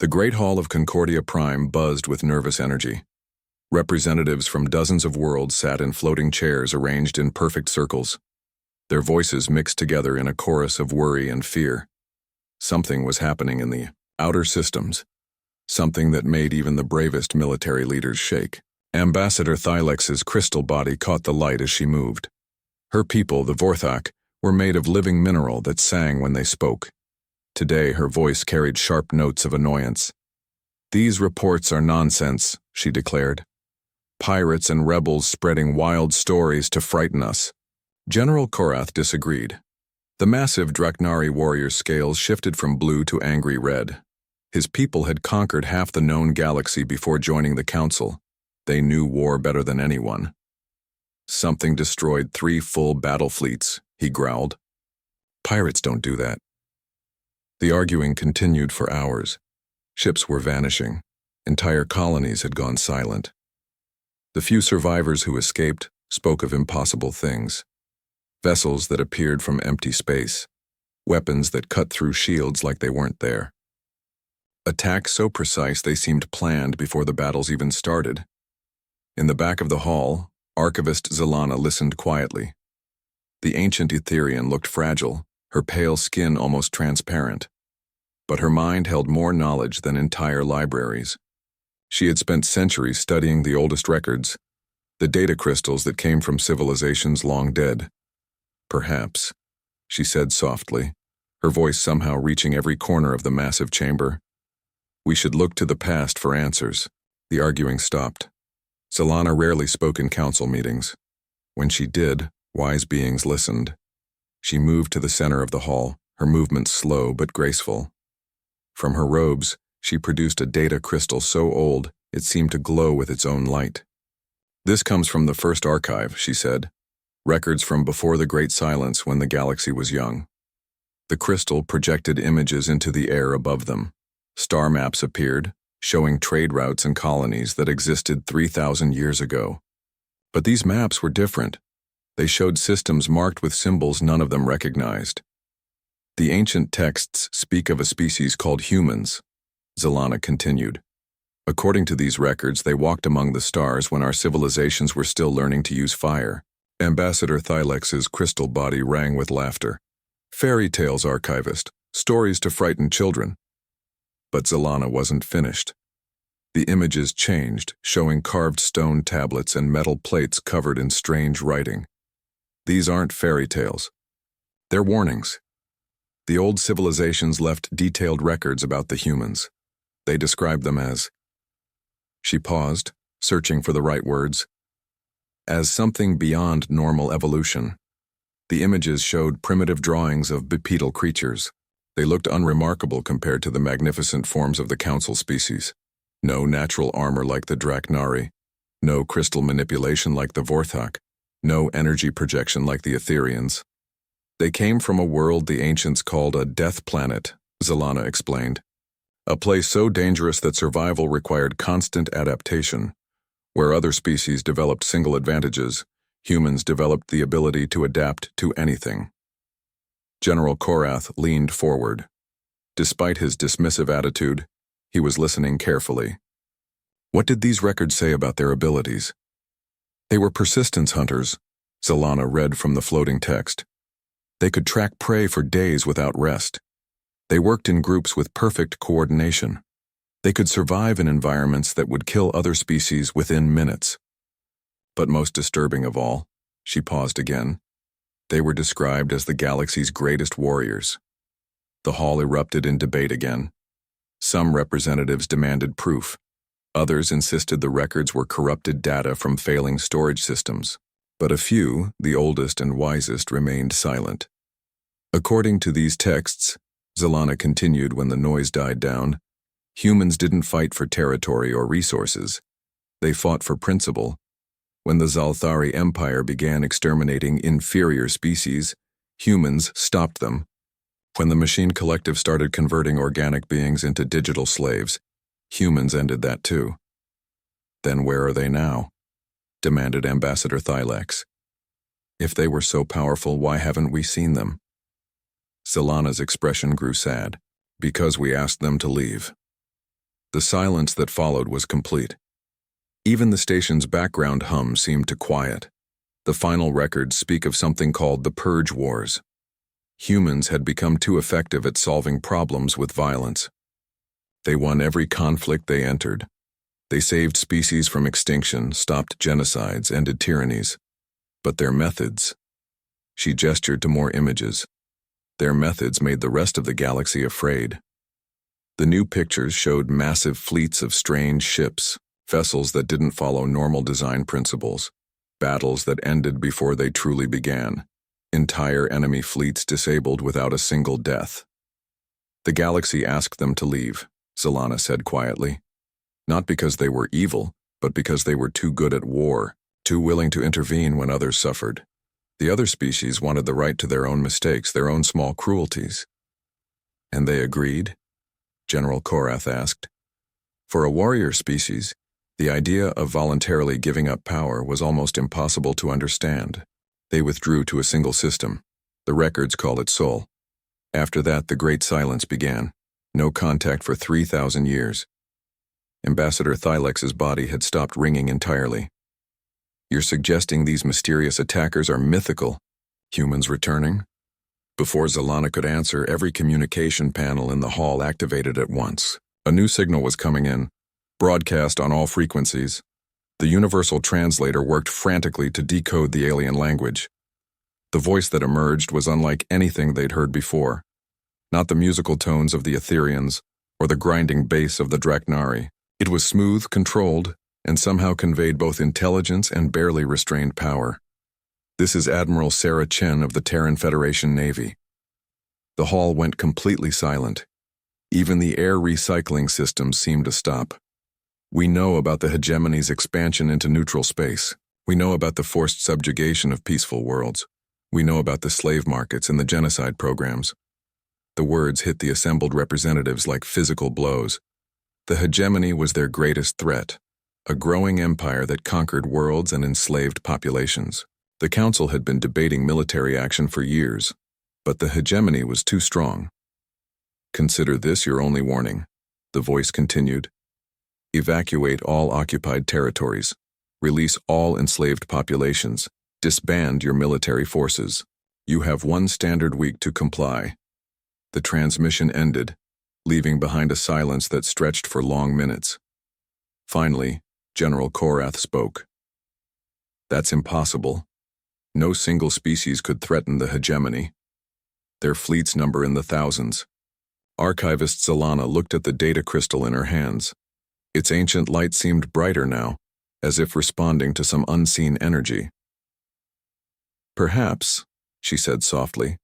The Great Hall of Concordia Prime buzzed with nervous energy. Representatives from dozens of worlds sat in floating chairs arranged in perfect circles. Their voices mixed together in a chorus of worry and fear. Something was happening in the outer systems, something that made even the bravest military leaders shake. Ambassador Thylex's crystal body caught the light as she moved. Her people, the Vorthak, were made of living mineral that sang when they spoke. Today her voice carried sharp notes of annoyance. "These reports are nonsense," she declared. "Pirates and rebels spreading wild stories to frighten us." General Korath disagreed. The massive Draknari warrior's scales shifted from blue to angry red. His people had conquered half the known galaxy before joining the council. They knew war better than anyone. "Something destroyed 3 full battle fleets," he growled. "Pirates don't do that." The arguing continued for hours. Ships were vanishing. Entire colonies had gone silent. The few survivors who escaped spoke of impossible things. Vessels that appeared from empty space. Weapons that cut through shields like they weren't there. Attacks so precise they seemed planned before the battles even started. In the back of the hall, Archivist Zelana listened quietly. The ancient Etherian looked fragile, her pale skin almost transparent. But her mind held more knowledge than entire libraries. She had spent centuries studying the oldest records, the data crystals that came from civilizations long dead. "Perhaps," she said softly, her voice somehow reaching every corner of the massive chamber. "We should look to the past for answers." The arguing stopped. Zelana rarely spoke in council meetings. When she did, wise beings listened. She moved to the center of the hall, her movements slow but graceful. From her robes, she produced a data crystal so old it seemed to glow with its own light. "This comes from the first archive," she said. "Records from before the Great Silence when the galaxy was young." The crystal projected images into the air above them. Star maps appeared, showing trade routes and colonies that existed 3,000 years ago. But these maps were different. They showed systems marked with symbols none of them recognized. "The ancient texts speak of a species called humans," Zelana continued. "According to these records, they walked among the stars when our civilizations were still learning to use fire." Ambassador Thylex's crystal body rang with laughter. "Fairy tales, archivist. Stories to frighten children." But Zelana wasn't finished. The images changed, showing carved stone tablets and metal plates covered in strange writing. "These aren't fairy tales. They're warnings." The old civilizations left detailed records about the humans. They described them as... She paused, searching for the right words. "As something beyond normal evolution." The images showed primitive drawings of bipedal creatures. They looked unremarkable compared to the magnificent forms of the council species. No natural armor like the Draknari, no crystal manipulation like the Vorthak, no energy projection like the Etherians. "They came from a world the ancients called a death planet," Zelana explained. "A place so dangerous that survival required constant adaptation. Where other species developed single advantages, humans developed the ability to adapt to anything." General Korath leaned forward. Despite his dismissive attitude, he was listening carefully. "What did these records say about their abilities?" "They were persistence hunters," Zelana read from the floating text. "They could track prey for days without rest. They worked in groups with perfect coordination. They could survive in environments that would kill other species within minutes. But most disturbing of all," she paused again, "they were described as the galaxy's greatest warriors." The hall erupted in debate again. Some representatives demanded proof. Others insisted the records were corrupted data from failing storage systems. But a few, the oldest and wisest, remained silent. "According to these texts," Zelana continued when the noise died down, "humans didn't fight for territory or resources. They fought for principle. When the Zalthari Empire began exterminating inferior species, humans stopped them. When the machine collective started converting organic beings into digital slaves, humans ended that too." "Then where are they now?" demanded Ambassador Thylex. "If they were so powerful, why haven't we seen them?" Zelana's expression grew sad. "Because we asked them to leave." The silence that followed was complete. Even the station's background hum seemed to quiet. The final records speak of something called the Purge Wars. Humans had become too effective at solving problems with violence. They won every conflict they entered. They saved species from extinction, stopped genocides, ended tyrannies. But their methods— she gestured to more images. Their methods made the rest of the galaxy afraid. The new pictures showed massive fleets of strange ships, vessels that didn't follow normal design principles, battles that ended before they truly began, entire enemy fleets disabled without a single death. The galaxy asked them to leave, Zalana said quietly. Not because they were evil, but because they were too good at war, too willing to intervene when others suffered. The other species wanted the right to their own mistakes, their own small cruelties. And they agreed? General Korath asked. For a warrior species, the idea of voluntarily giving up power was almost impossible to understand. They withdrew to a single system. The records call it Sol. After that, the Great Silence began. No contact for 3,000 years. Ambassador Thylex's body had stopped ringing entirely. You're suggesting these mysterious attackers are mythical? Humans returning? Before Zalana could answer, every communication panel in the hall activated at once. A new signal was coming in, broadcast on all frequencies. The universal translator worked frantically to decode the alien language. The voice that emerged was unlike anything they'd heard before. Not the musical tones of the Etherians or the grinding bass of the Draknari. It was smooth, controlled, and somehow conveyed both intelligence and barely restrained power. This is Admiral Sarah Chen of the Terran Federation Navy. The hall went completely silent. Even the air recycling systems seemed to stop. We know about the hegemony's expansion into neutral space. We know about the forced subjugation of peaceful worlds. We know about the slave markets and the genocide programs. The words hit the assembled representatives like physical blows. The hegemony was their greatest threat, a growing empire that conquered worlds and enslaved populations. The Council had been debating military action for years, but the hegemony was too strong. Consider this your only warning, the voice continued. Evacuate all occupied territories. Release all enslaved populations. Disband your military forces. You have 1 standard week to comply. The transmission ended, leaving behind a silence that stretched for long minutes. Finally, General Korath spoke. That's impossible. No single species could threaten the hegemony. Their fleets number in the thousands. Archivist Zalana looked at the data crystal in her hands. Its ancient light seemed brighter now, as if responding to some unseen energy. Perhaps, she said softly,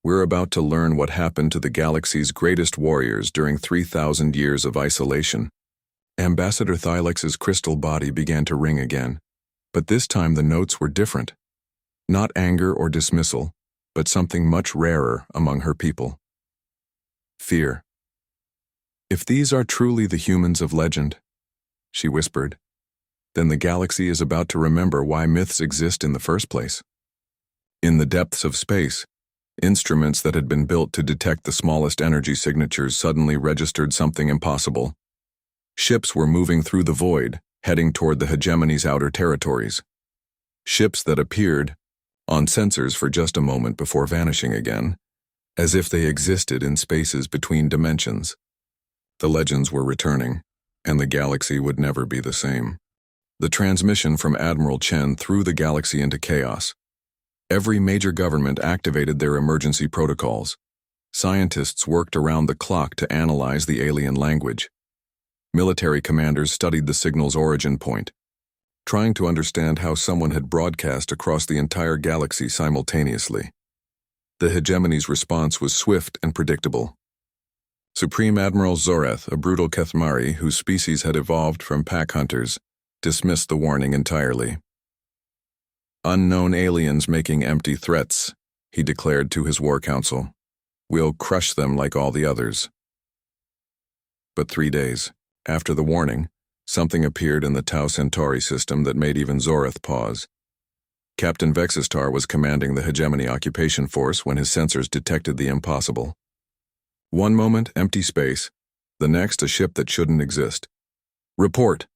we're about to learn what happened to the galaxy's greatest warriors during 3,000 years of isolation. Ambassador Thylex's crystal body began to ring again, but this time the notes were different. Not anger or dismissal, but something much rarer among her people. Fear. If these are truly the humans of legend, she whispered, then the galaxy is about to remember why myths exist in the first place. In the depths of space, instruments that had been built to detect the smallest energy signatures suddenly registered something impossible. Ships were moving through the void, heading toward the hegemony's outer territories. Ships that appeared on sensors for just a moment before vanishing again, as if they existed in spaces between dimensions. The legends were returning, and the galaxy would never be the same. The transmission from Admiral Chen threw the galaxy into chaos. Every major government activated their emergency protocols. Scientists worked around the clock to analyze the alien language. Military commanders studied the signal's origin point, trying to understand how someone had broadcast across the entire galaxy simultaneously. The hegemony's response was swift and predictable. Supreme Admiral Zoreth, a brutal Kethmari whose species had evolved from pack hunters, dismissed the warning entirely. Unknown aliens making empty threats, he declared to his war council. We'll crush them like all the others. But 3 days after the warning, something appeared in the Tau Centauri system that made even Zoreth pause. Captain Vexistar was commanding the Hegemony Occupation Force when his sensors detected the impossible. One moment, empty space. The next, a ship that shouldn't exist. Report,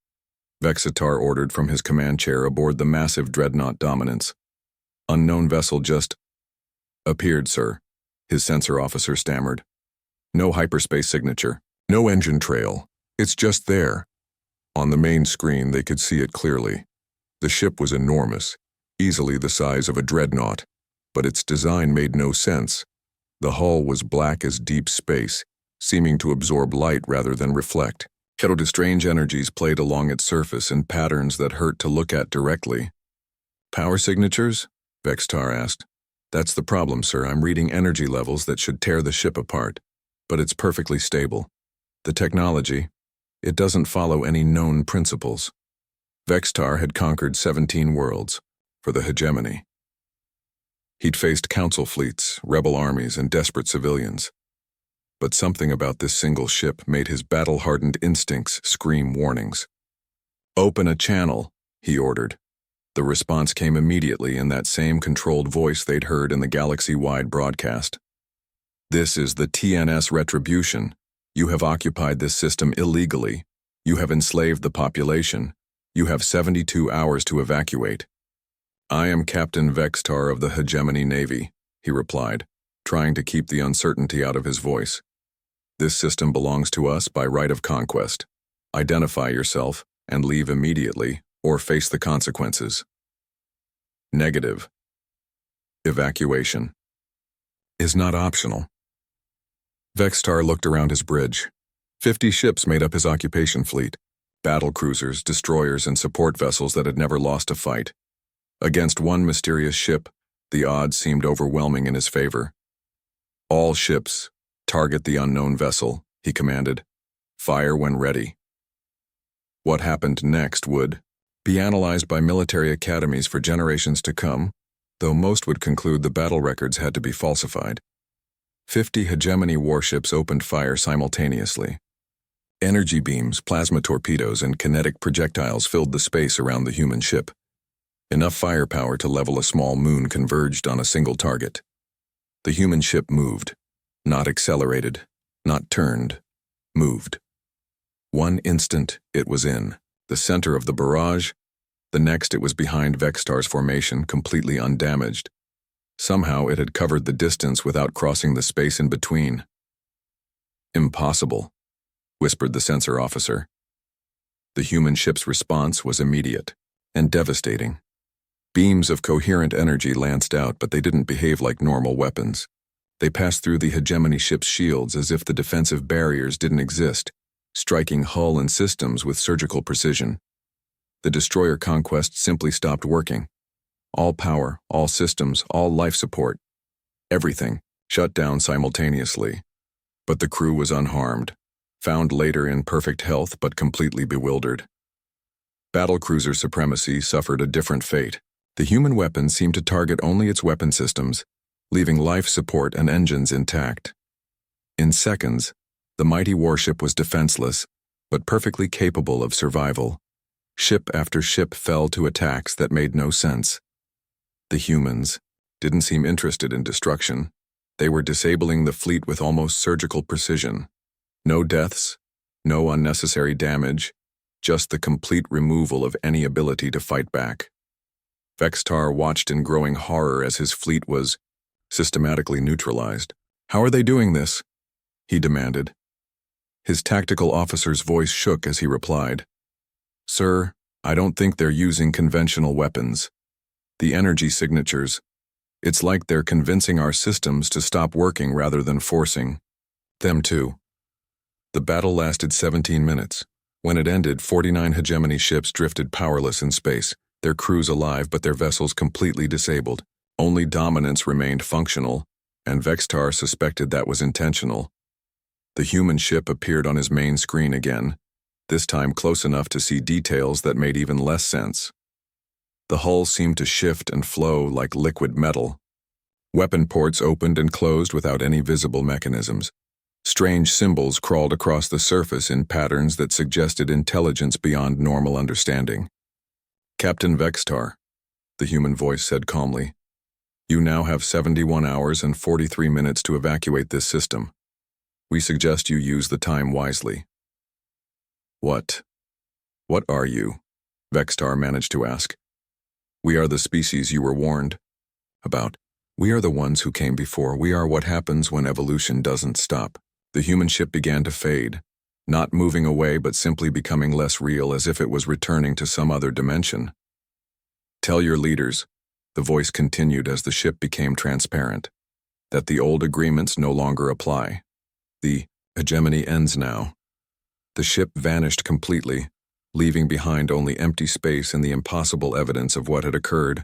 Vexitar ordered from his command chair aboard the massive dreadnought Dominance. Unknown vessel just appeared, sir, his sensor officer stammered. No hyperspace signature, no engine trail. It's just there. On the main screen, they could see it clearly. The ship was enormous, easily the size of a dreadnought, but its design made no sense. The hull was black as deep space, seeming to absorb light rather than reflect. Strange energies played along its surface in patterns that hurt to look at directly. Power signatures? Vextar asked. That's the problem, sir. I'm reading energy levels that should tear the ship apart, but it's perfectly stable. The technology, it doesn't follow any known principles. Vextar had conquered 17 worlds for the hegemony. He'd faced council fleets, rebel armies, and desperate civilians. But something about this single ship made his battle-hardened instincts scream warnings. Open a channel, he ordered. The response came immediately in that same controlled voice they'd heard in the galaxy-wide broadcast. This is the TNS Retribution. You have occupied this system illegally. You have enslaved the population. You have 72 hours to evacuate. I am Captain Vextar of the Hegemony Navy, he replied, trying to keep the uncertainty out of his voice. This system belongs to us by right of conquest. Identify yourself and leave immediately, or face the consequences. Negative. Evacuation is not optional. Vextar looked around his bridge. 50 ships made up his occupation fleet, battle cruisers, destroyers, and support vessels that had never lost a fight. Against one mysterious ship, the odds seemed overwhelming in his favor. All ships, target the unknown vessel, he commanded. Fire when ready. What happened next would be analyzed by military academies for generations to come, though most would conclude the battle records had to be falsified. 50 hegemony warships opened fire simultaneously. Energy beams, plasma torpedoes, and kinetic projectiles filled the space around the human ship. Enough firepower to level a small moon converged on a single target. The human ship moved. Not accelerated, not turned, moved. One instant, it was in the center of the barrage. The next, it was behind Vextar's formation, completely undamaged. Somehow, it had covered the distance without crossing the space in between. Impossible, whispered the sensor officer. The human ship's response was immediate and devastating. Beams of coherent energy lanced out, but they didn't behave like normal weapons. They passed through the hegemony ship's shields as if the defensive barriers didn't exist, striking hull and systems with surgical precision. The destroyer conquest simply stopped working. All power, all systems, all life support, everything shut down simultaneously. But the crew was unharmed, found later in perfect health but completely bewildered. Battlecruiser supremacy suffered a different fate. The human weapon seemed to target only its weapon systems, leaving life support and engines intact. In seconds, the mighty warship was defenseless, but perfectly capable of survival. Ship after ship fell to attacks that made no sense. The humans didn't seem interested in destruction. They were disabling the fleet with almost surgical precision. No deaths, no unnecessary damage, just the complete removal of any ability to fight back. Vextar watched in growing horror as his fleet was systematically neutralized. How are they doing this? He demanded. His tactical officer's voice shook as he replied. Sir, I don't think they're using conventional weapons. The energy signatures, it's like they're convincing our systems to stop working rather than forcing them to. The battle lasted 17 minutes. When it ended, 49 hegemony ships drifted powerless in space, their crews alive but their vessels completely disabled. Only Dominance remained functional, and Vextar suspected that was intentional. The human ship appeared on his main screen again, this time close enough to see details that made even less sense. The hull seemed to shift and flow like liquid metal. Weapon ports opened and closed without any visible mechanisms. Strange symbols crawled across the surface in patterns that suggested intelligence beyond normal understanding. Captain Vextar, the human voice said calmly, you now have 71 hours and 43 minutes to evacuate this system. We suggest you use the time wisely. What? What are you? Vextar managed to ask. We are the species you were warned about. We are the ones who came before. We are what happens when evolution doesn't stop. The human ship began to fade, not moving away but simply becoming less real, as if it was returning to some other dimension. Tell your leaders, the voice continued as the ship became transparent, that the old agreements no longer apply. The hegemony ends now. The ship vanished completely, leaving behind only empty space and the impossible evidence of what had occurred.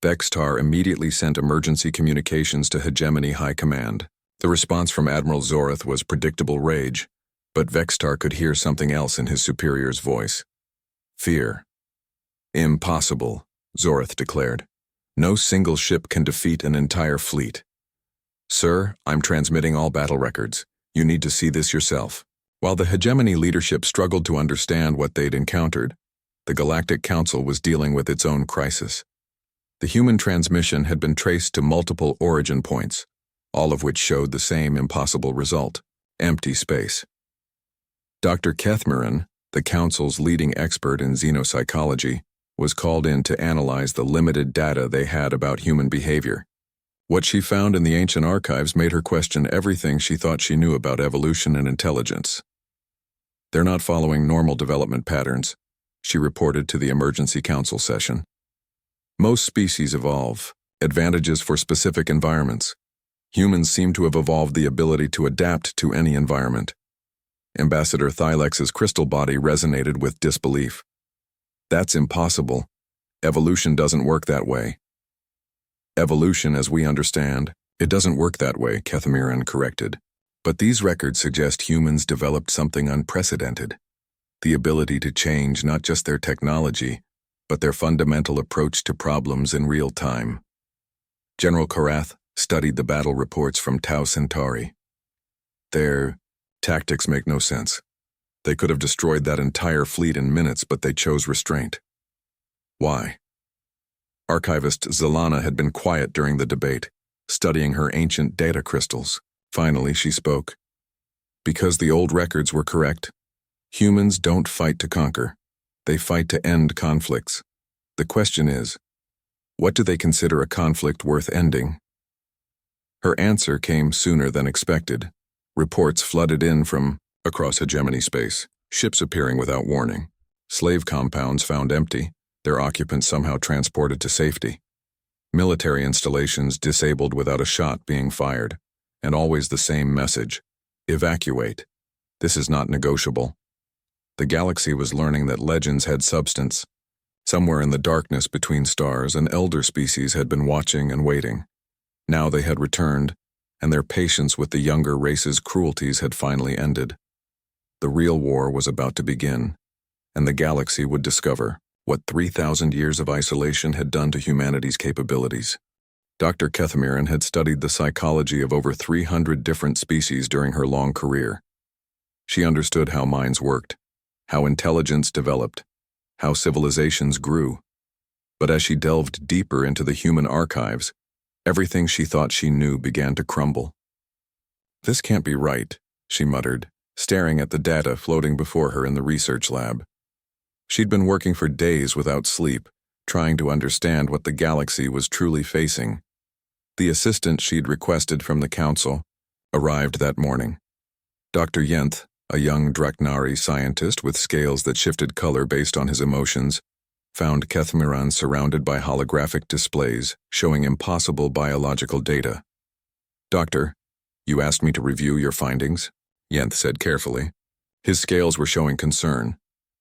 Vextar immediately sent emergency communications to Hegemony High Command. The response from Admiral Zorath was predictable rage, but Vextar could hear something else in his superior's voice. Fear. Impossible, Zorath declared. No single ship can defeat an entire fleet. Sir, I'm transmitting all battle records. You need to see this yourself. While the Hegemony leadership struggled to understand what they'd encountered, the Galactic Council was dealing with its own crisis. The human transmission had been traced to multiple origin points, all of which showed the same impossible result: empty space. Dr. Kethmeran, the Council's leading expert in xenopsychology, was called in to analyze the limited data they had about human behavior. What she found in the ancient archives made her question everything she thought she knew about evolution and intelligence. They're not following normal development patterns, she reported to the emergency council session. Most species evolve, advantages for specific environments. Humans seem to have evolved the ability to adapt to any environment. Ambassador Thylex's crystal body resonated with disbelief. That's impossible. Evolution doesn't work that way. Evolution, as we understand, it doesn't work that way, Kethmeran corrected. But these records suggest humans developed something unprecedented. The ability to change not just their technology, but their fundamental approach to problems in real time. General Karath studied the battle reports from Tau Centauri. Their tactics make no sense. They could have destroyed that entire fleet in minutes, but they chose restraint. Why? Archivist Zelana had been quiet during the debate, studying her ancient data crystals. Finally, she spoke. Because the old records were correct, humans don't fight to conquer. They fight to end conflicts. The question is, what do they consider a conflict worth ending? Her answer came sooner than expected. Reports flooded in from across hegemony space, ships appearing without warning, slave compounds found empty, their occupants somehow transported to safety, military installations disabled without a shot being fired, and always the same message: evacuate. This is not negotiable. The galaxy was learning that legends had substance. Somewhere in the darkness between stars, an elder species had been watching and waiting. Now they had returned, and their patience with the younger race's cruelties had finally ended. The real war was about to begin, and the galaxy would discover what 3,000 years of isolation had done to humanity's capabilities. Dr. Kethmeran had studied the psychology of over 300 different species during her long career. She understood how minds worked, how intelligence developed, how civilizations grew. But as she delved deeper into the human archives, everything she thought she knew began to crumble. This can't be right, she muttered, staring at the data floating before her in the research lab. She'd been working for days without sleep, trying to understand what the galaxy was truly facing. The assistant she'd requested from the council arrived that morning. Dr. Yenth, a young Draknari scientist with scales that shifted color based on his emotions, found Kethmeran surrounded by holographic displays showing impossible biological data. Doctor, you asked me to review your findings, Yenth said carefully. His scales were showing concern,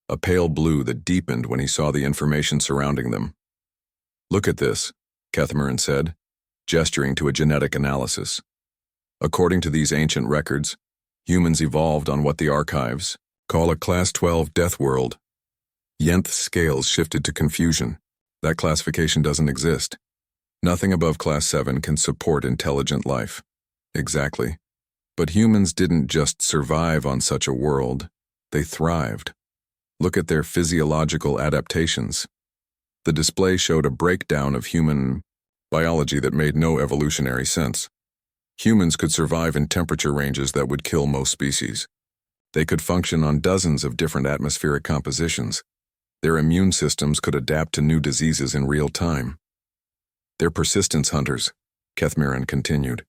a pale blue that deepened when he saw the information surrounding them. Look at this, Kethmeran said, gesturing to a genetic analysis. According to these ancient records, humans evolved on what the archives call a Class 12 death world. Yenth's scales shifted to confusion. That classification doesn't exist. Nothing above Class 7 can support intelligent life. Exactly. But humans didn't just survive on such a world, they thrived. Look at their physiological adaptations. The display showed a breakdown of human biology that made no evolutionary sense. Humans could survive in temperature ranges that would kill most species. They could function on dozens of different atmospheric compositions. Their immune systems could adapt to new diseases in real time. They're persistence hunters, Kethmiran continued.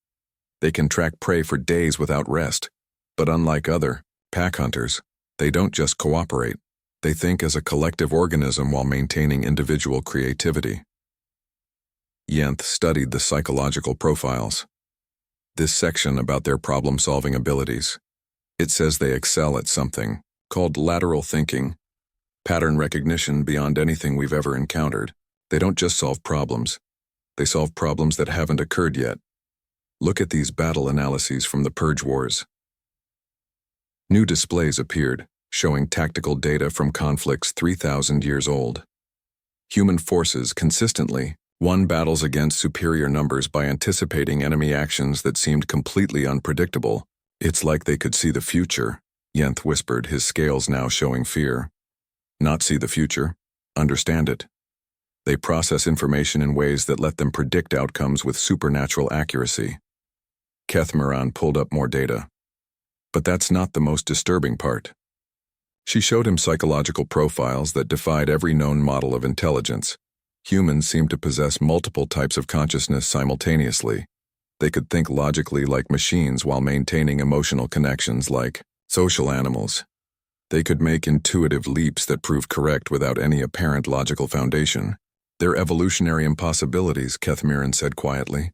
They can track prey for days without rest. But unlike other pack hunters, they don't just cooperate. They think as a collective organism while maintaining individual creativity. Yenth studied the psychological profiles. This section about their problem-solving abilities. It says they excel at something called lateral thinking, pattern recognition beyond anything we've ever encountered. They don't just solve problems. They solve problems that haven't occurred yet. Look at these battle analyses from the Purge Wars. New displays appeared, showing tactical data from conflicts 3,000 years old. Human forces consistently won battles against superior numbers by anticipating enemy actions that seemed completely unpredictable. It's like they could see the future, Yenth whispered, his scales now showing fear. Not see the future, understand it. They process information in ways that let them predict outcomes with supernatural accuracy. Kethmiran pulled up more data. But that's not the most disturbing part. She showed him psychological profiles that defied every known model of intelligence. Humans seemed to possess multiple types of consciousness simultaneously. They could think logically like machines while maintaining emotional connections like social animals. They could make intuitive leaps that proved correct without any apparent logical foundation. They're evolutionary impossibilities, Kethmiran said quietly.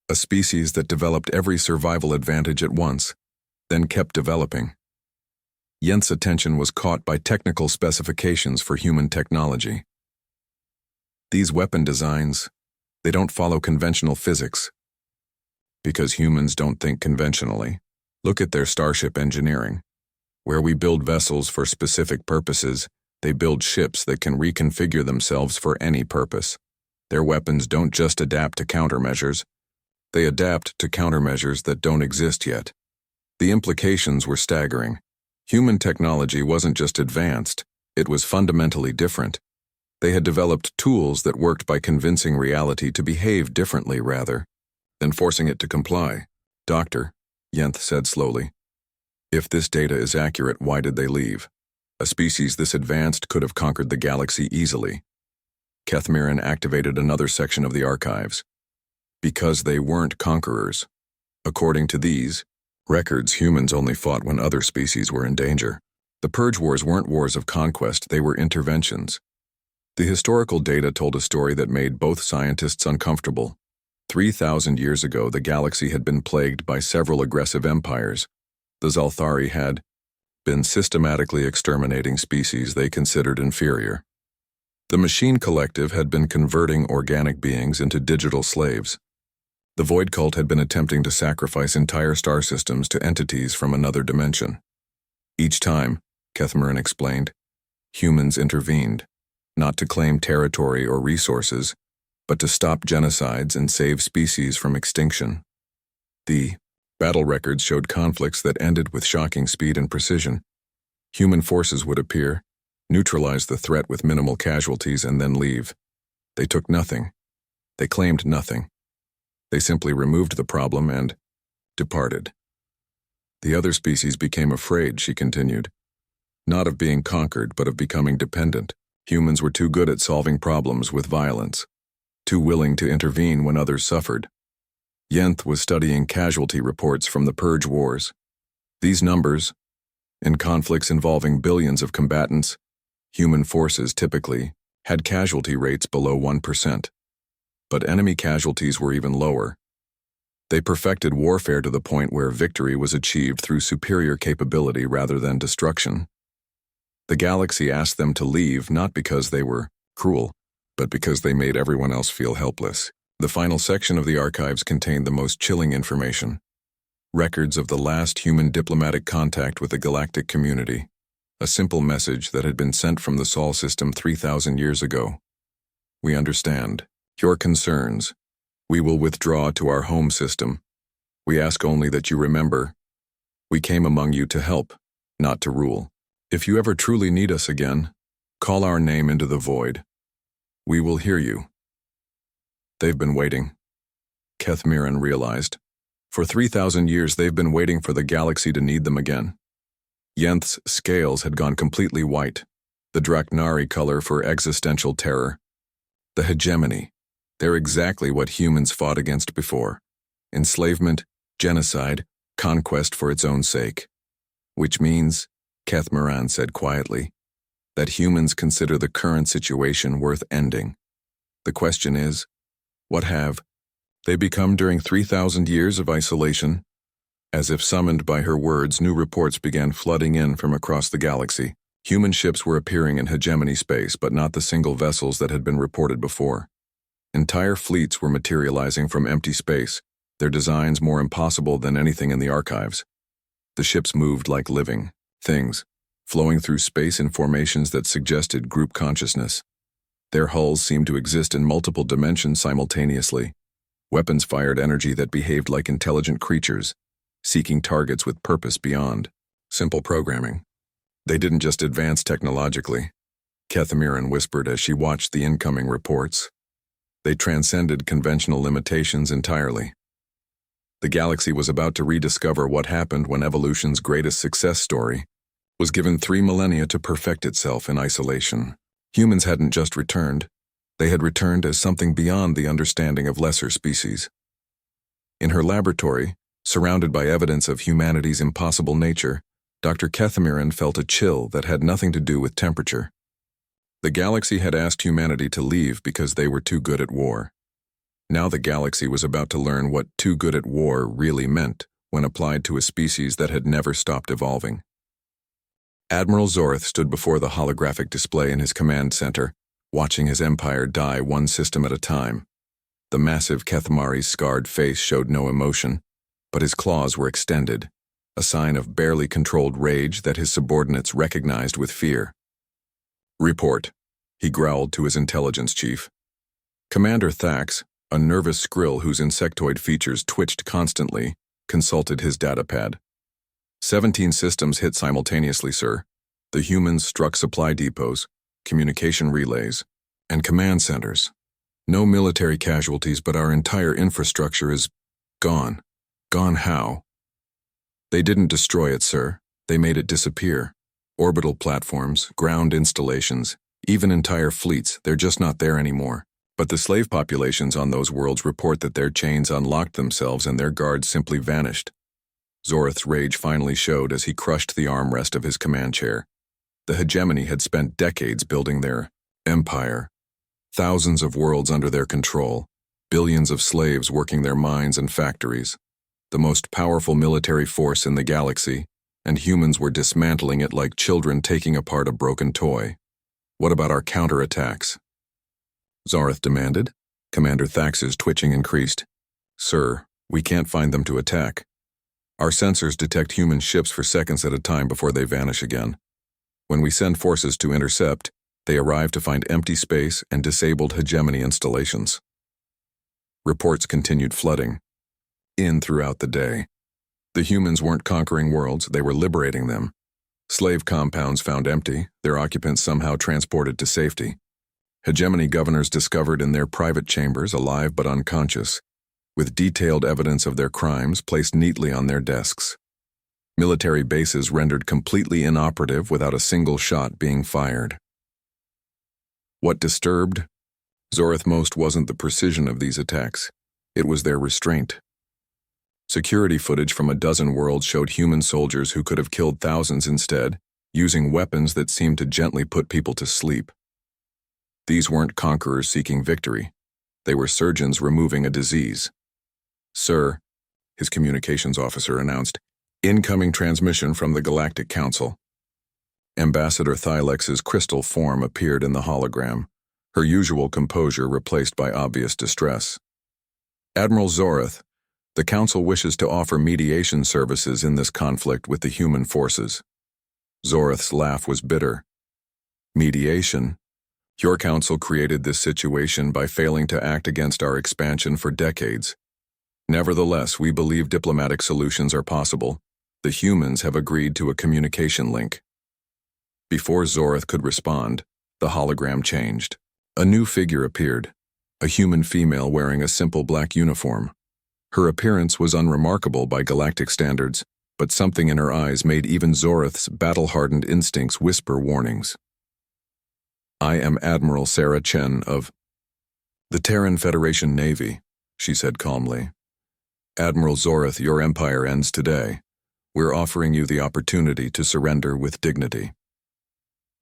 A species that developed every survival advantage at once, then kept developing. Yenth's attention was caught by technical specifications for human technology. These weapon designs, they don't follow conventional physics. Because humans don't think conventionally. Look at their starship engineering. Where we build vessels for specific purposes, they build ships that can reconfigure themselves for any purpose. Their weapons don't just adapt to countermeasures. They adapt to countermeasures that don't exist yet. The implications were staggering. Human technology wasn't just advanced, it was fundamentally different. They had developed tools that worked by convincing reality to behave differently rather than forcing it to comply. Doctor, Yenth said slowly. If this data is accurate, why did they leave? A species this advanced could have conquered the galaxy easily. Kethmiran activated another section of the archives. Because they weren't conquerors. According to these records, humans only fought when other species were in danger. The Purge Wars weren't wars of conquest, they were interventions. The historical data told a story that made both scientists uncomfortable. 3,000 years ago, the galaxy had been plagued by several aggressive empires. The Zalthari had been systematically exterminating species they considered inferior. The Machine Collective had been converting organic beings into digital slaves. The Void Cult had been attempting to sacrifice entire star systems to entities from another dimension. Each time, Kethmiran explained, humans intervened, not to claim territory or resources, but to stop genocides and save species from extinction. The battle records showed conflicts that ended with shocking speed and precision. Human forces would appear, neutralize the threat with minimal casualties, and then leave. They took nothing. They claimed nothing. They simply removed the problem and departed. The other species became afraid, she continued. Not of being conquered, but of becoming dependent. Humans were too good at solving problems with violence, too willing to intervene when others suffered. Yenth was studying casualty reports from the Purge Wars. These numbers, in conflicts involving billions of combatants, human forces typically had casualty rates below 1%. But enemy casualties were even lower. They perfected warfare to the point where victory was achieved through superior capability rather than destruction. The galaxy asked them to leave not because they were cruel, but because they made everyone else feel helpless. The final section of the archives contained the most chilling information. Records of the last human diplomatic contact with the galactic community. A simple message that had been sent from the Sol system 3,000 years ago. We understand your concerns. We will withdraw to our home system. We ask only that you remember, we came among you to help, not to rule. If you ever truly need us again, call our name into the void. We will hear you. They've been waiting, Kethmiran realized. For 3,000 years they've been waiting for the galaxy to need them again. Yenth's scales had gone completely white, the Draknari color for existential terror. The hegemony. They're exactly what humans fought against before. Enslavement, genocide, conquest for its own sake. Which means, Kethmaran said quietly, that humans consider the current situation worth ending. The question is, what have they become during 3,000 years of isolation? As if summoned by her words, new reports began flooding in from across the galaxy. Human ships were appearing in hegemony space, but not the single vessels that had been reported before. Entire fleets were materializing from empty space, their designs more impossible than anything in the archives. The ships moved like living things, flowing through space in formations that suggested group consciousness. Their hulls seemed to exist in multiple dimensions simultaneously. Weapons fired energy that behaved like intelligent creatures, seeking targets with purpose beyond simple programming. They didn't just advance technologically, Kethamiran whispered as she watched the incoming reports. They transcended conventional limitations entirely. The galaxy was about to rediscover what happened when evolution's greatest success story was given 3 millennia to perfect itself in isolation. Humans hadn't just returned, they had returned as something beyond the understanding of lesser species. In her laboratory, surrounded by evidence of humanity's impossible nature, Dr. Kethamiran felt a chill that had nothing to do with temperature. The galaxy had asked humanity to leave because they were too good at war. Now the galaxy was about to learn what too good at war really meant when applied to a species that had never stopped evolving. Admiral Zorth stood before the holographic display in his command center, watching his empire die one system at a time. The massive Kethmari's scarred face showed no emotion, but his claws were extended, a sign of barely controlled rage that his subordinates recognized with fear. "Report," he growled to his intelligence chief. Commander Thax, a nervous skrill whose insectoid features twitched constantly, consulted his datapad. 17 systems hit simultaneously, sir. The humans struck supply depots, communication relays, and command centers. No military casualties, but our entire infrastructure is gone. Gone how? They didn't destroy it, sir. They made it disappear. Orbital platforms, ground installations, even entire fleets, they're just not there anymore. But the slave populations on those worlds report that their chains unlocked themselves and their guards simply vanished. Zorth's rage finally showed as he crushed the armrest of his command chair. The hegemony had spent decades building their empire. Thousands of worlds under their control, billions of slaves working their mines and factories. The most powerful military force in the galaxy, and humans were dismantling it like children taking apart a broken toy. What about our counterattacks? Zorth demanded. Commander Thax's twitching increased. Sir, we can't find them to attack. Our sensors detect human ships for seconds at a time before they vanish again. When we send forces to intercept, they arrive to find empty space and disabled hegemony installations. Reports continued flooding in throughout the day. The humans weren't conquering worlds, they were liberating them. Slave compounds found empty, their occupants somehow transported to safety. Hegemony governors discovered in their private chambers, alive but unconscious, with detailed evidence of their crimes placed neatly on their desks. Military bases rendered completely inoperative without a single shot being fired. What disturbed Zorth most wasn't the precision of these attacks, it was their restraint. Security footage from a dozen worlds showed human soldiers who could have killed thousands instead, using weapons that seemed to gently put people to sleep. These weren't conquerors seeking victory. They were surgeons removing a disease. Sir, his communications officer announced, incoming transmission from the Galactic Council. Ambassador Thylex's crystal form appeared in the hologram, her usual composure replaced by obvious distress. Admiral Zorth, the Council wishes to offer mediation services in this conflict with the human forces. Zorth's laugh was bitter. Mediation? Your Council created this situation by failing to act against our expansion for decades. Nevertheless, we believe diplomatic solutions are possible. The humans have agreed to a communication link. Before Zorth could respond, the hologram changed. A new figure appeared, a human female wearing a simple black uniform. Her appearance was unremarkable by galactic standards, but something in her eyes made even Zorith's battle-hardened instincts whisper warnings. "I am Admiral Sarah Chen of the Terran Federation Navy," she said calmly. "Admiral Zorith, your empire ends today. We're offering you the opportunity to surrender with dignity."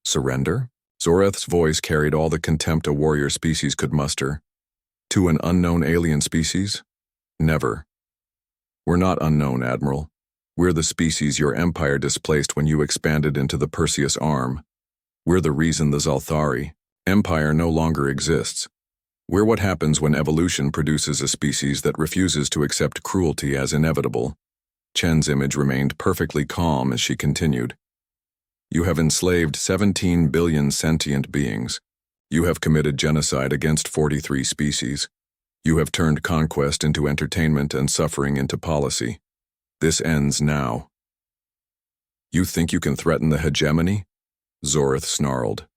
Surrender? Zorith's voice carried all the contempt a warrior species could muster. To an unknown alien species? Never. "We're not unknown, Admiral. We're the species your empire displaced when you expanded into the Perseus Arm. We're the reason the Zalthari empire no longer exists. We're what happens when evolution produces a species that refuses to accept cruelty as inevitable." Chen's image remained perfectly calm as she continued. "You have enslaved 17 billion sentient beings. You have committed genocide against 43 species. You have turned conquest into entertainment and suffering into policy. This ends now." "You think you can threaten the hegemony?" Zorith snarled.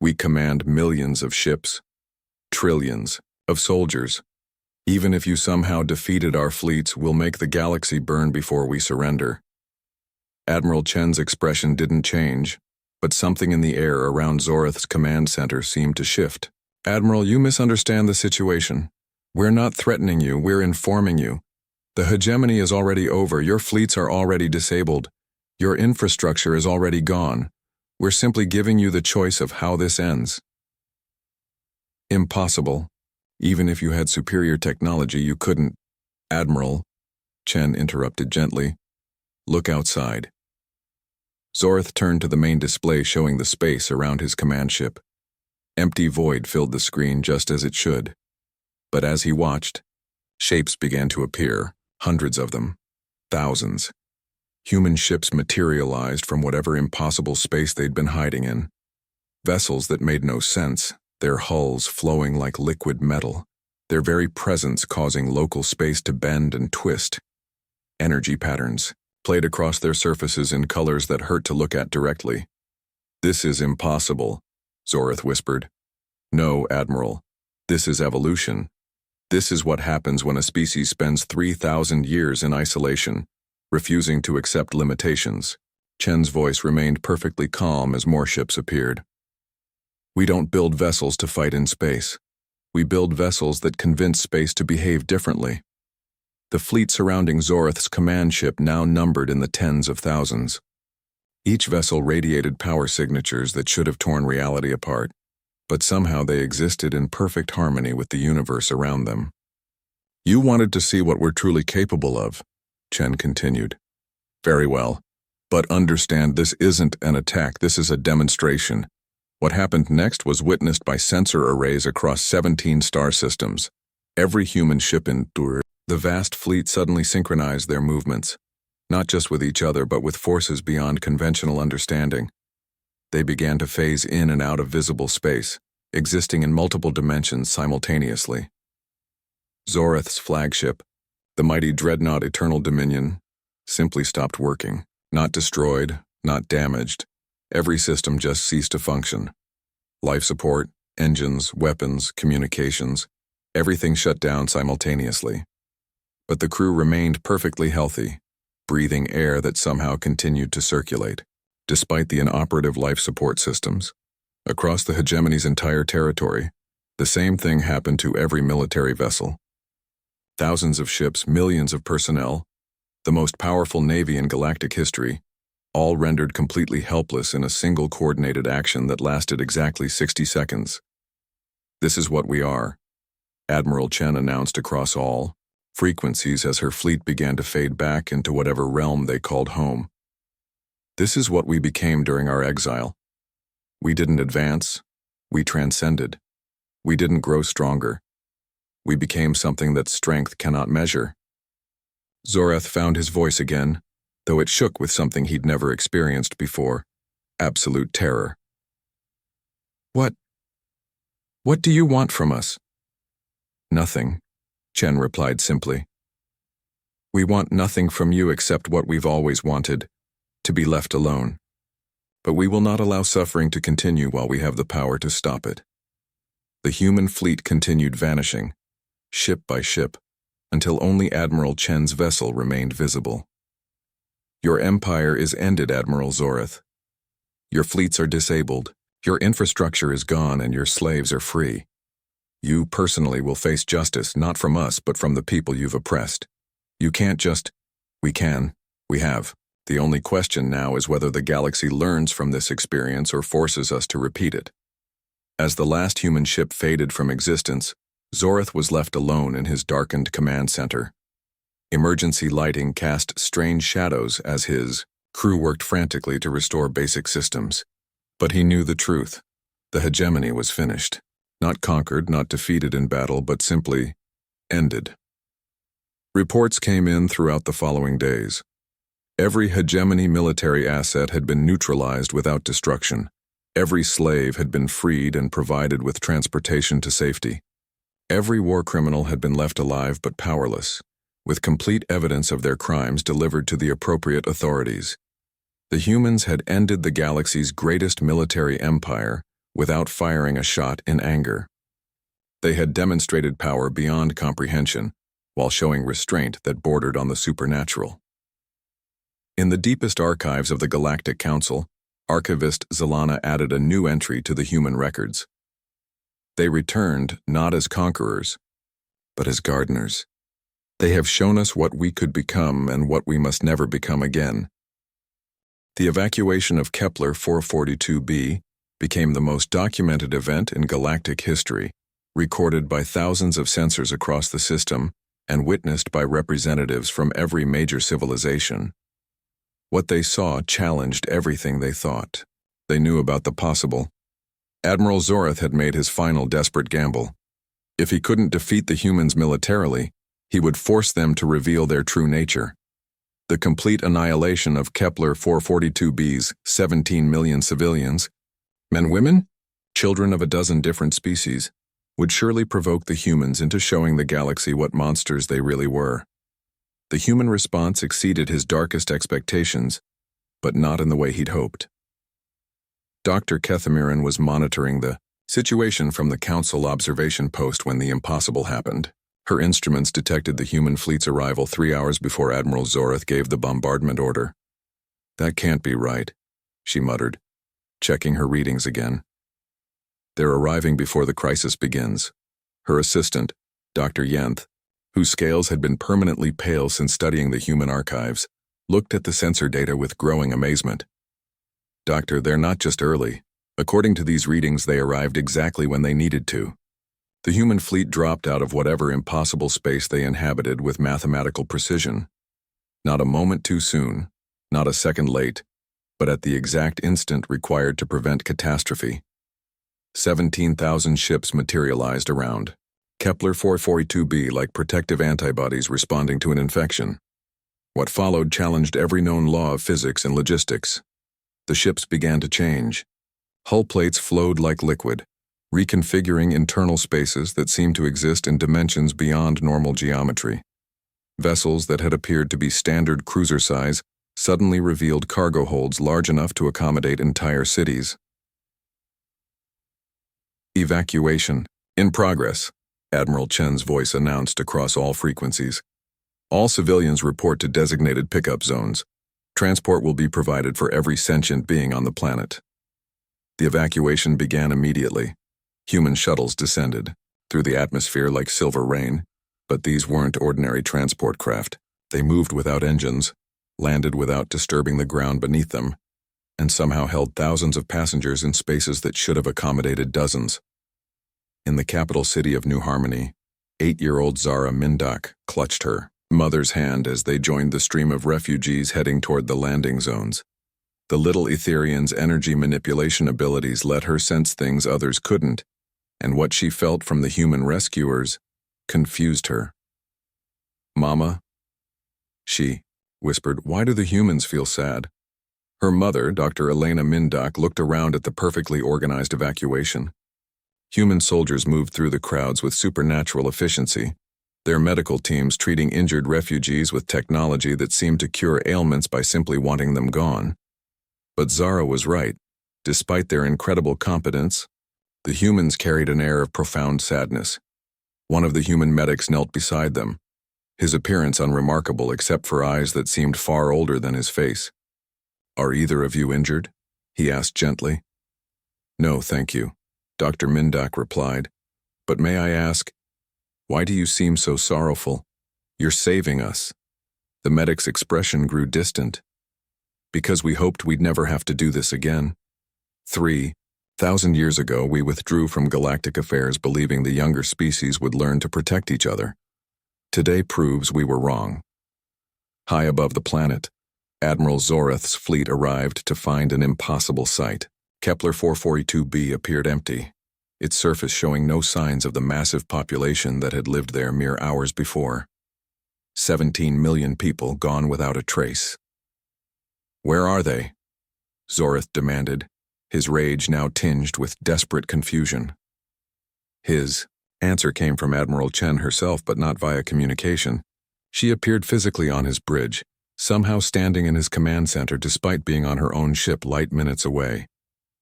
"We command millions of ships, trillions of soldiers. Even if you somehow defeated our fleets, we'll make the galaxy burn before we surrender." Admiral Chen's expression didn't change, but something in the air around Zorith's command center seemed to shift. "Admiral, you misunderstand the situation. We're not threatening you, we're informing you. The hegemony is already over, your fleets are already disabled. Your infrastructure is already gone. We're simply giving you the choice of how this ends." "Impossible. Even if you had superior technology, you couldn't." "Admiral," Chen interrupted gently, "look outside." Zorith turned to the main display showing the space around his command ship. Empty void filled the screen just as it should. But as he watched, shapes began to appear, hundreds of them, thousands. Human ships materialized from whatever impossible space they'd been hiding in. Vessels that made no sense, their hulls flowing like liquid metal, their very presence causing local space to bend and twist. Energy patterns played across their surfaces in colors that hurt to look at directly. "This is impossible," Zorith whispered. "No, Admiral. This is evolution. This is what happens when a species spends 3,000 years in isolation, refusing to accept limitations." Chen's voice remained perfectly calm as more ships appeared. "We don't build vessels to fight in space. We build vessels that convince space to behave differently." The fleet surrounding Zorith's command ship now numbered in the tens of thousands. Each vessel radiated power signatures that should have torn reality apart, but somehow they existed in perfect harmony with the universe around them. "You wanted to see what we're truly capable of," Chen continued. "Very well. But understand, this isn't an attack, this is a demonstration. What happened next was witnessed by sensor arrays across 17 star systems. Every human ship endured. The vast fleet suddenly synchronized their movements, not just with each other but with forces beyond conventional understanding. They began to phase in and out of visible space, existing in multiple dimensions simultaneously. Zorith's flagship, the mighty dreadnought Eternal Dominion, simply stopped working. Not destroyed, not damaged. Every system just ceased to function. Life support, engines, weapons, communications, everything shut down simultaneously. But the crew remained perfectly healthy, breathing air that somehow continued to circulate, despite the inoperative life support systems. Across the hegemony's entire territory, the same thing happened to every military vessel. Thousands of ships, millions of personnel, the most powerful navy in galactic history, all rendered completely helpless in a single coordinated action that lasted exactly 60 seconds. "This is what we are," Admiral Chen announced across all frequencies as her fleet began to fade back into whatever realm they called home. "This is what we became during our exile. We didn't advance, we transcended. We didn't grow stronger. We became something that strength cannot measure." Zorith found his voice again, though it shook with something he'd never experienced before: absolute terror. What do you want from us?" "Nothing," Chen replied simply. "We want nothing from you except what we've always wanted, to be left alone. But we will not allow suffering to continue while we have the power to stop it." The human fleet continued vanishing, ship by ship, until only Admiral Chen's vessel remained visible. Your empire is ended, Admiral Zoreth. Your fleets are disabled, your infrastructure is gone, and your slaves are free. You personally will face justice, not from us, but from the people you've oppressed. You can't just... We can. We have. The only question now is whether the galaxy learns from this experience or forces us to repeat it. As the last human ship faded from existence, Zoreth was left alone in his darkened command center. Emergency lighting cast strange shadows as his crew worked frantically to restore basic systems. But he knew the truth. The hegemony was finished. Not conquered, not defeated in battle, but simply ended. Reports came in throughout the following days. Every hegemony military asset had been neutralized without destruction. Every slave had been freed and provided with transportation to safety. Every war criminal had been left alive but powerless, with complete evidence of their crimes delivered to the appropriate authorities. The humans had ended the galaxy's greatest military empire without firing a shot in anger. They had demonstrated power beyond comprehension, while showing restraint that bordered on the supernatural. In the deepest archives of the Galactic Council, archivist Zelana added a new entry to the human records. They returned not as conquerors, but as gardeners. They have shown us what we could become and what we must never become again. The evacuation of Kepler 442b became the most documented event in galactic history, recorded by thousands of sensors across the system and witnessed by representatives from every major civilization. What they saw challenged everything they thought. They knew about the possible. Admiral Zoreth had made his final desperate gamble. If he couldn't defeat the humans militarily, he would force them to reveal their true nature. The complete annihilation of Kepler 442b's 17 million civilians, men, women, children of a dozen different species, would surely provoke the humans into showing the galaxy what monsters they really were. The human response exceeded his darkest expectations, but not in the way he'd hoped. Dr. Kethamiran was monitoring the situation from the Council observation post when the impossible happened. Her instruments detected the human fleet's arrival 3 hours before Admiral Zoreth gave the bombardment order. "That can't be right," she muttered, checking her readings again. "They're arriving before the crisis begins." Her assistant, Dr. Yenth, whose scales had been permanently pale since studying the human archives, looked at the sensor data with growing amazement. "Doctor, they're not just early. According to these readings, they arrived exactly when they needed to. The human fleet dropped out of whatever impossible space they inhabited with mathematical precision. Not a moment too soon, not a second late, but at the exact instant required to prevent catastrophe. 17,000 ships materialized around Kepler 442b like protective antibodies responding to an infection. What followed challenged every known law of physics and logistics. The ships began to change. Hull plates flowed like liquid, reconfiguring internal spaces that seemed to exist in dimensions beyond normal geometry. Vessels that had appeared to be standard cruiser size suddenly revealed cargo holds large enough to accommodate entire cities. "Evacuation in progress," Admiral Chen's voice announced across all frequencies. "All civilians report to designated pickup zones. Transport will be provided for every sentient being on the planet." The evacuation began immediately. Human shuttles descended through the atmosphere like silver rain, but these weren't ordinary transport craft. They moved without engines, landed without disturbing the ground beneath them, and somehow held thousands of passengers in spaces that should have accommodated dozens. In the capital city of New Harmony, 8-year-old Zara Mindak clutched her mother's hand as they joined the stream of refugees heading toward the landing zones. The little Etherian's energy manipulation abilities let her sense things others couldn't, and what she felt from the human rescuers confused her. "Mama," she whispered, "why do the humans feel sad?" Her mother, Dr. Elena Mindak, looked around at the perfectly organized evacuation. Human soldiers moved through the crowds with supernatural efficiency, their medical teams treating injured refugees with technology that seemed to cure ailments by simply wanting them gone. But Zara was right. Despite their incredible competence, the humans carried an air of profound sadness. One of the human medics knelt beside them. his appearance unremarkable except for eyes that seemed far older than his face. "Are either of you injured?" he asked gently. "No, thank you," Dr. Mindak replied. "But may I ask, why do you seem so sorrowful? You're saving us." The medic's expression grew distant. "Because we hoped we'd never have to do this again. 3,000 years ago, we withdrew from galactic affairs believing the younger species would learn to protect each other. Today proves we were wrong." High above the planet, Admiral Zoreth's fleet arrived to find an impossible sight. Kepler 442b appeared empty, its surface showing no signs of the massive population that had lived there mere hours before. 17 million people gone without a trace. "Where are they?" Zoreth demanded, his rage now tinged with desperate confusion. His answer came from Admiral Chen herself, but not via communication. She appeared physically on his bridge, somehow standing in his command center despite being on her own ship light minutes away.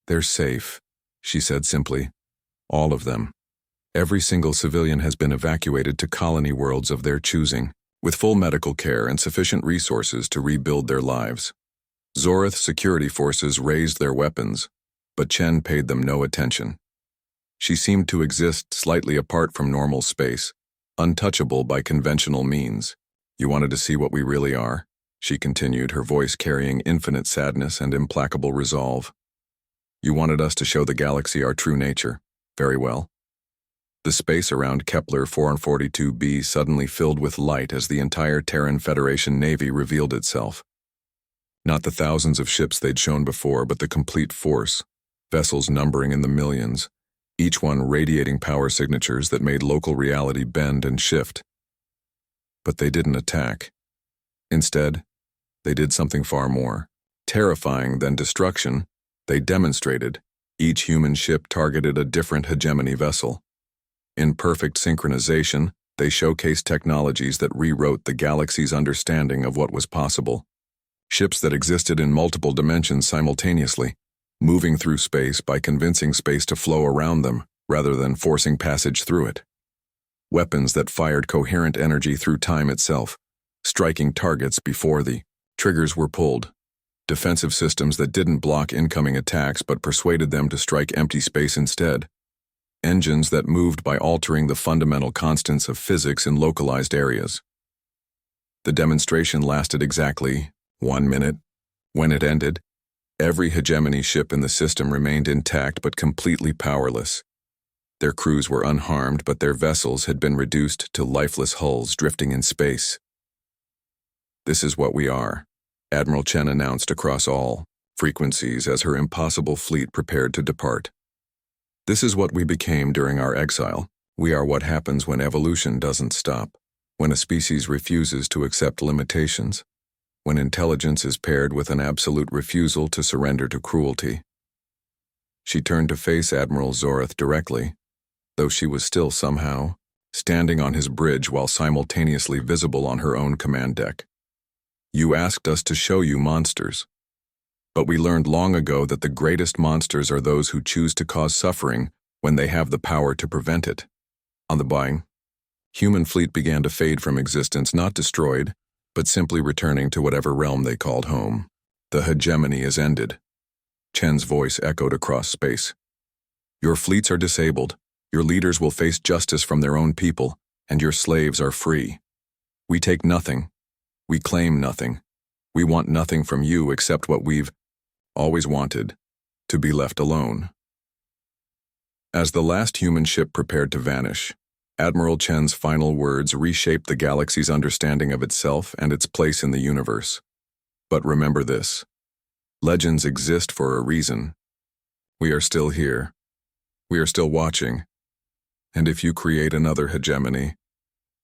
"They're safe," she said simply. "All of them. Every single civilian has been evacuated to colony worlds of their choosing, with full medical care and sufficient resources to rebuild their lives." Zoreth's security forces raised their weapons, but Chen paid them no attention. She seemed to exist slightly apart from normal space, untouchable by conventional means. "You wanted to see what we really are?" she continued, her voice carrying infinite sadness and implacable resolve. "You wanted us to show the galaxy our true nature. Very well." The space around Kepler 442b suddenly filled with light as the entire Terran Federation Navy revealed itself. Not the thousands of ships they'd shown before, but the complete force, vessels numbering in the millions, each one radiating power signatures that made local reality bend and shift. But they didn't attack. Instead, they did something far more terrifying than destruction. They demonstrated. Each human ship targeted a different hegemony vessel. In perfect synchronization, they showcased technologies that rewrote the galaxy's understanding of what was possible. Ships that existed in multiple dimensions simultaneously, moving through space by convincing space to flow around them rather than forcing passage through it. Weapons that fired coherent energy through time itself, striking targets before the triggers were pulled. Defensive systems that didn't block incoming attacks but persuaded them to strike empty space instead. Engines that moved by altering the fundamental constants of physics in localized areas. The demonstration lasted exactly 1 minute. When it ended, every hegemony ship in the system remained intact but completely powerless. Their crews were unharmed, but their vessels had been reduced to lifeless hulls drifting in space. "This is what we are," Admiral Chen announced across all frequencies as her impossible fleet prepared to depart. "This is what we became during our exile. We are what happens when evolution doesn't stop, when a species refuses to accept limitations, when intelligence is paired with an absolute refusal to surrender to cruelty." She turned to face Admiral Zoreth directly, though she was still somehow standing on his bridge while simultaneously visible on her own command deck. "You asked us to show you monsters. But we learned long ago that the greatest monsters are those who choose to cause suffering when they have the power to prevent it." On the Boeing, human fleet began to fade from existence, not destroyed, but simply returning to whatever realm they called home. "The hegemony is ended." Chen's voice echoed across space. "Your fleets are disabled, your leaders will face justice from their own people, and your slaves are free. We take nothing. We claim nothing. We want nothing from you except what we've always wanted, to be left alone." As the last human ship prepared to vanish, Admiral Chen's final words reshaped the galaxy's understanding of itself and its place in the universe. "But remember this. Legends exist for a reason. We are still here. We are still watching. And if you create another hegemony,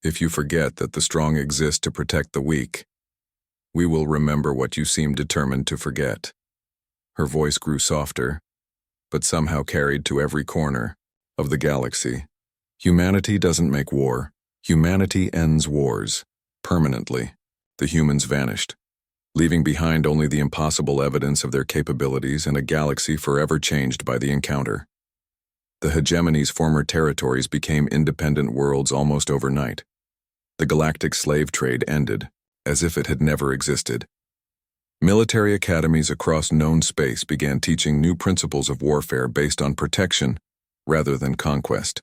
if you forget that the strong exist to protect the weak, we will remember what you seem determined to forget." Her voice grew softer, but somehow carried to every corner of the galaxy. "Humanity doesn't make war. Humanity ends wars. Permanently." The humans vanished, leaving behind only the impossible evidence of their capabilities and a galaxy forever changed by the encounter. The hegemony's former territories became independent worlds almost overnight. The galactic slave trade ended, as if it had never existed. Military academies across known space began teaching new principles of warfare based on protection rather than conquest.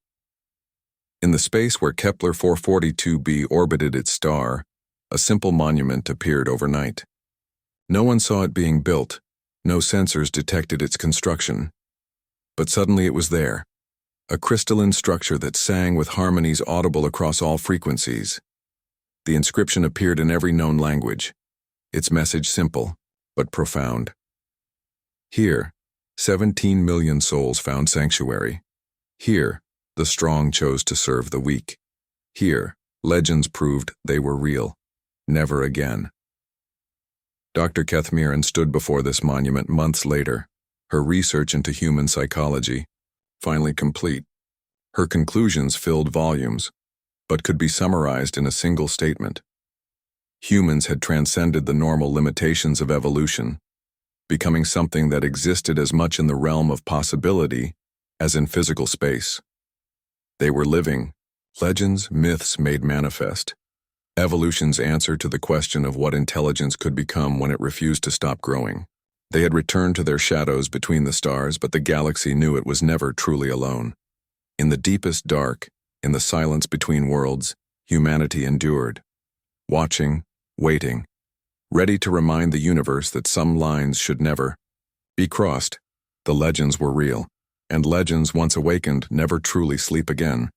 In the space where Kepler 442b orbited its star, a simple monument appeared overnight. No one saw it being built, no sensors detected its construction. But suddenly it was there, a crystalline structure that sang with harmonies audible across all frequencies. The inscription appeared in every known language, its message simple but profound. Here, 17 million souls found sanctuary. Here, the strong chose to serve the weak. Here, legends proved they were real. Never again. Dr. Kethmiran stood before this monument months later, her research into human psychology finally complete. Her conclusions filled volumes, but could be summarized in a single statement. Humans had transcended the normal limitations of evolution, becoming something that existed as much in the realm of possibility as in physical space. They were living, legends, myths made manifest. Evolution's answer to the question of what intelligence could become when it refused to stop growing. They had returned to their shadows between the stars, but the galaxy knew it was never truly alone. In the deepest dark, in the silence between worlds, humanity endured, watching, waiting, ready to remind the universe that some lines should never be crossed. The legends were real, and legends once awakened never truly sleep again.